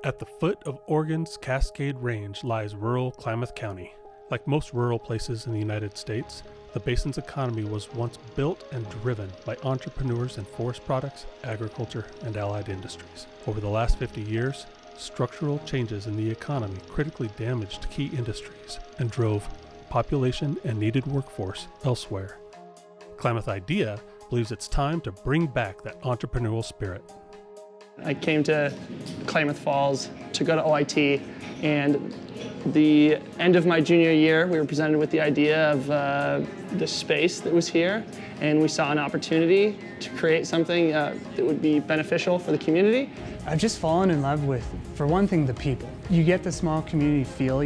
At the foot of Oregon's Cascade Range lies rural Klamath County. Like most rural places in the United States, the basin's economy was once built and driven by entrepreneurs in forest products, agriculture, and allied industries. Over the last 50 years, structural changes in the economy critically damaged key industries and drove population and needed workforce elsewhere. Klamath Idea believes it's time to bring back that entrepreneurial spirit. I came to Klamath Falls to go to OIT, and the end of my junior year, we were presented with the idea of the space that was here, and we saw an opportunity to create something that would be beneficial for the community. I've just fallen in love with, for one thing, the people. You get the small community feel,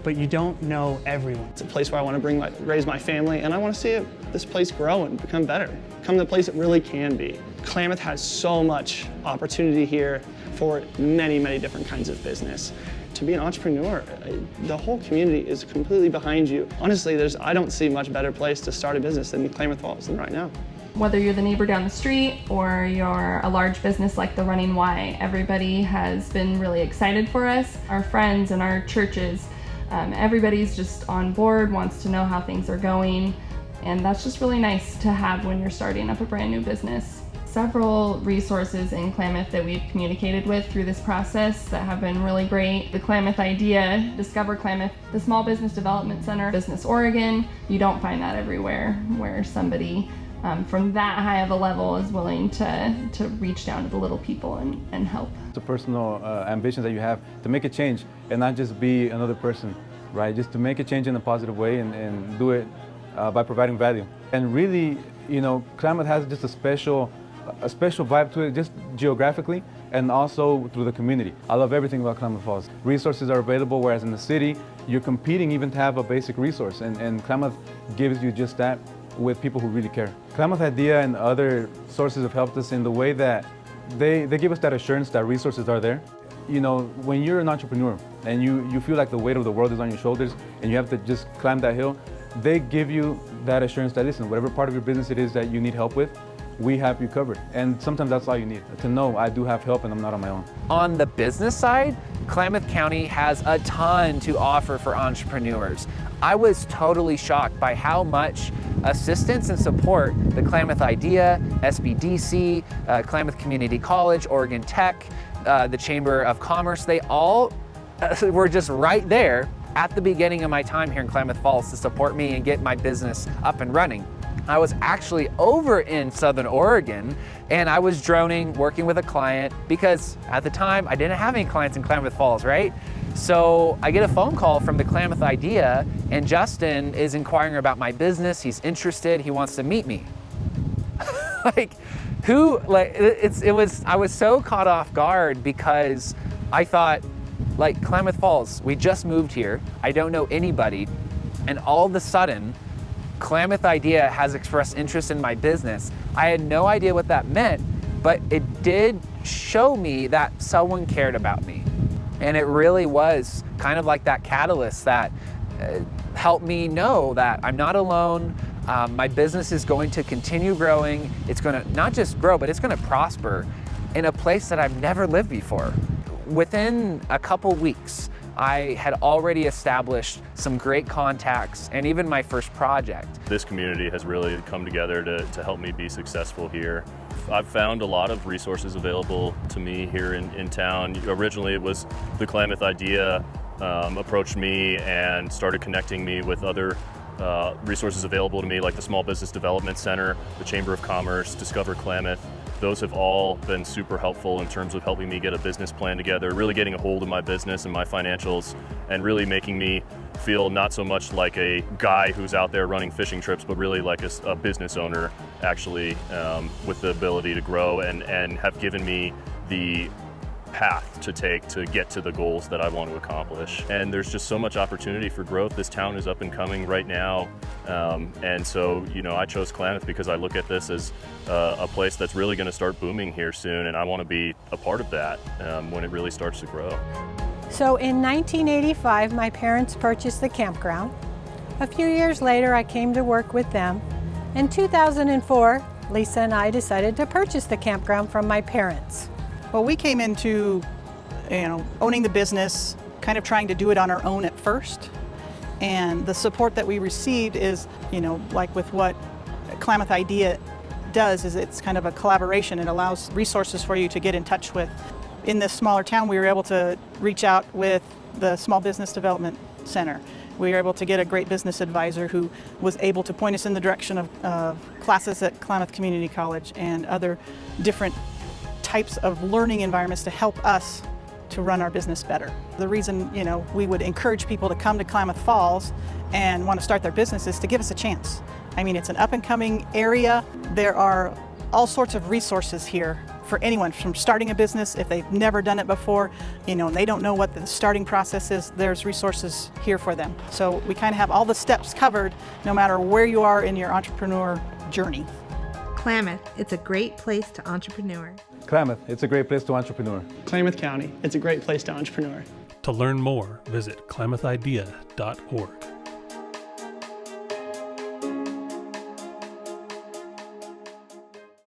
but you don't know everyone. It's a place where I want to raise my family, and I want to see this place grow and become better, become the place it really can be. Klamath has so much opportunity here for many, many different kinds of business. To be an entrepreneur, the whole community is completely behind you. Honestly, I don't see a much better place to start a business than Klamath Falls than right now. Whether you're the neighbor down the street or you're a large business like the Running Y, everybody has been really excited for us. Our friends and our churches, everybody's just on board, wants to know how things are going, and that's just really nice to have when you're starting up a brand new business. Several resources in Klamath that we've communicated with through this process that have been really great. The Klamath Idea, Discover Klamath, the Small Business Development Center, Business Oregon. You don't find that everywhere, where somebody from that high of a level is willing to reach down to the little people and help. The personal ambitions that you have to make a change and not just be another person, right? Just to make a change in a positive way and do it by providing value. And really, Klamath has just a special vibe to it, just geographically and also through the community. I love everything about Klamath Falls. Resources are available, whereas in the city, you're competing even to have a basic resource, and Klamath gives you just that with people who really care. Klamath Idea and other sources have helped us in the way that they give us that assurance that resources are there. When you're an entrepreneur and you feel like the weight of the world is on your shoulders and you have to just climb that hill, they give you that assurance that, listen, whatever part of your business it is that you need help with, we have you covered. And sometimes that's all you need, to know I do have help and I'm not on my own. On the business side, Klamath County has a ton to offer for entrepreneurs. I was totally shocked by how much assistance and support the Klamath Idea, SBDC, Klamath Community College, Oregon Tech, the Chamber of Commerce, they all were just right there at the beginning of my time here in Klamath Falls to support me and get my business up and running. I was actually over in Southern Oregon and I was droning, working with a client, because at the time I didn't have any clients in Klamath Falls, right? So I get a phone call from the Klamath Idea, and Justin is inquiring about my business. He's interested, he wants to meet me. I was so caught off guard because I thought, Klamath Falls, we just moved here, I don't know anybody, and all of a sudden, Klamath Idea has expressed interest in my business. I had no idea what that meant, but it did show me that someone cared about me. And it really was kind of like that catalyst that helped me know that I'm not alone. My business is going to continue growing. It's going to not just grow, but it's going to prosper in a place that I've never lived before. Within a couple weeks, I had already established some great contacts and even my first project. This community has really come together to help me be successful here. I've found a lot of resources available to me here in town. Originally it was the Klamath Idea approached me and started connecting me with other resources available to me, like the Small Business Development Center, the Chamber of Commerce, Discover Klamath. Those have all been super helpful in terms of helping me get a business plan together, really getting a hold of my business and my financials, and really making me feel not so much like a guy who's out there running fishing trips, but really like a business owner, actually, with the ability to grow, and have given me the path to take to get to the goals that I want to accomplish. And there's just so much opportunity for growth. This town is up and coming right now. And so, I chose Klamath because I look at this as a place that's really going to start booming here soon. And I want to be a part of that when it really starts to grow. So in 1985, my parents purchased the campground. A few years later, I came to work with them. In 2004, Lisa and I decided to purchase the campground from my parents. Well, we came into owning the business, kind of trying to do it on our own at first. And the support that we received is, like with what Klamath Idea does, is it's kind of a collaboration. It allows resources for you to get in touch with. In this smaller town, we were able to reach out with the Small Business Development Center. We were able to get a great business advisor who was able to point us in the direction of classes at Klamath Community College and other different types of learning environments to help us to run our business better. The reason, we would encourage people to come to Klamath Falls and want to start their business is to give us a chance. I mean, it's an up-and-coming area. There are all sorts of resources here for anyone from starting a business. If they've never done it before, and they don't know what the starting process is, there's resources here for them. So we kind of have all the steps covered no matter where you are in your entrepreneur journey. Klamath, it's a great place to entrepreneur. Klamath, it's a great place to entrepreneur. Klamath County, it's a great place to entrepreneur. To learn more, visit klamathidea.org.